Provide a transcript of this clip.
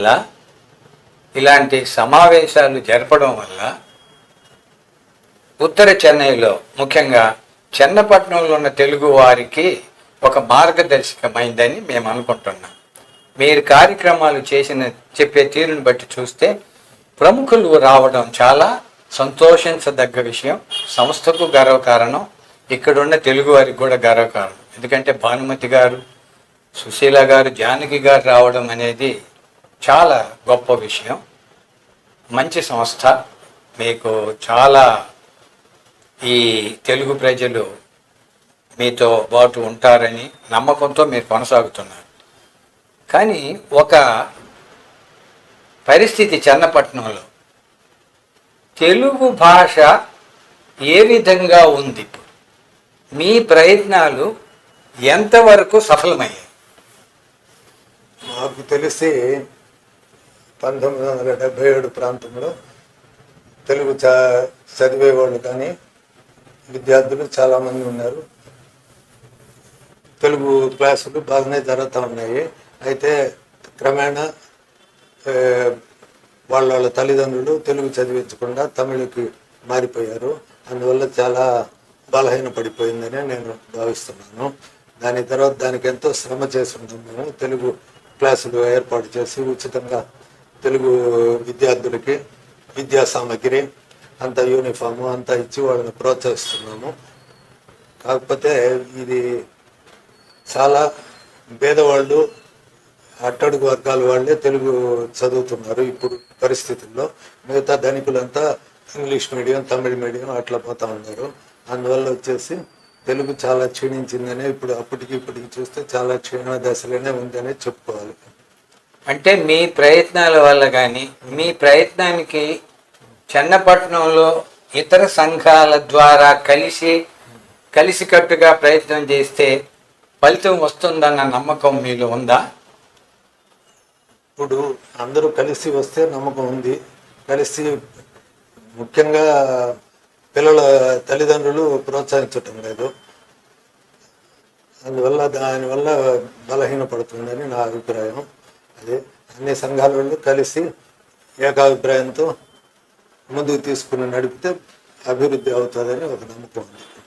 వల్ల ఇలాంటి సమావేశాలు జరపడం వల్ల ఉత్తర చెన్నైలో ముఖ్యంగా చెన్నపట్నంలో ఉన్న తెలుగు వారికి ఒక మార్గదర్శకమైందని మేము అనుకుంటున్నాం. మీరు కార్యక్రమాలు చెప్పే తీరుని బట్టి చూస్తే ప్రముఖులు రావడం చాలా సంతోషించదగ్గ విషయం. సంస్థకు గర్వకారణం, ఇక్కడున్న తెలుగు వారికి కూడా గర్వకారణం. ఎందుకంటే భానుమతి గారు, సుశీల గారు, జానకి గారు రావడం అనేది చాలా గొప్ప విషయం. మంచి సంస్థ. మీకు చాలా ఈ తెలుగు ప్రజలు మీతో పాటు ఉంటారని నమ్మకంతో మీరు కొనసాగుతున్నారు. కానీ ఒక పరిస్థితి చెన్నపట్నంలో తెలుగు భాష ఏ విధంగా ఉంది, మీ ప్రయత్నాలు ఎంతవరకు సఫలమయ్యాయి? మాకు తెలిసి 1977 ప్రాంతంలో తెలుగు చదివేవాళ్ళు కానీ విద్యార్థులు చాలామంది ఉన్నారు. తెలుగు క్లాసులు బాగానే జరుగుతూ ఉన్నాయి. అయితే క్రమేణా వాళ్ళ తల్లిదండ్రులు తెలుగు చదివించకుండా తమిళకి మారిపోయారు. అందువల్ల చాలా బలహీన పడిపోయిందని నేను భావిస్తున్నాను. దాని తర్వాత దానికి ఎంతో శ్రమ చేసి ఉంటాం. మేము తెలుగు క్లాసులు ఏర్పాటు చేసి ఉచితంగా తెలుగు విద్యార్థులకి విద్యా సామగ్రి అంతా, యూనిఫాము అంతా ఇచ్చి వాళ్ళని ప్రోత్సహిస్తున్నాము. కాకపోతే ఇది చాలా పేదవాళ్ళు, అట్టడుగు వర్గాల వాళ్ళే తెలుగు చదువుతున్నారు ఇప్పుడు పరిస్థితుల్లో. మిగతా ధనికులంతా ఇంగ్లీష్ మీడియం, తమిళ మీడియం అట్లా పోతా ఉన్నారు. అందువల్ల వచ్చేసి తెలుగు చాలా క్షీణించిందనే ఇప్పుడు అప్పటికి ఇప్పటికి చూస్తే చాలా క్షీణ దశలోనే ఉందనే చెప్పుకోవాలి. అంటే మీ ప్రయత్నాల వల్ల కానీ, మీ ప్రయత్నానికి చెన్నపట్నంలో ఇతర సంఘాల ద్వారా కలిసికట్టుగా ప్రయత్నం చేస్తే ఫలితం వస్తుందన్న నమ్మకం మీలో ఉందా? ఇప్పుడు అందరూ కలిసి వస్తే నమ్మకం ఉంది. కలిసి ముఖ్యంగా పిల్లల తల్లిదండ్రులు ప్రోత్సహించటం లేదు. అందువల్ల దానివల్ల బలహీనపడుతుందని నా అభిప్రాయం. అదే అన్ని సంఘాల వాళ్ళు కలిసి ఏకాభిప్రాయంతో ముందుకు తీసుకుని నడిపితే అభివృద్ధి అవుతుందని ఒక నమ్మకం ఉంది.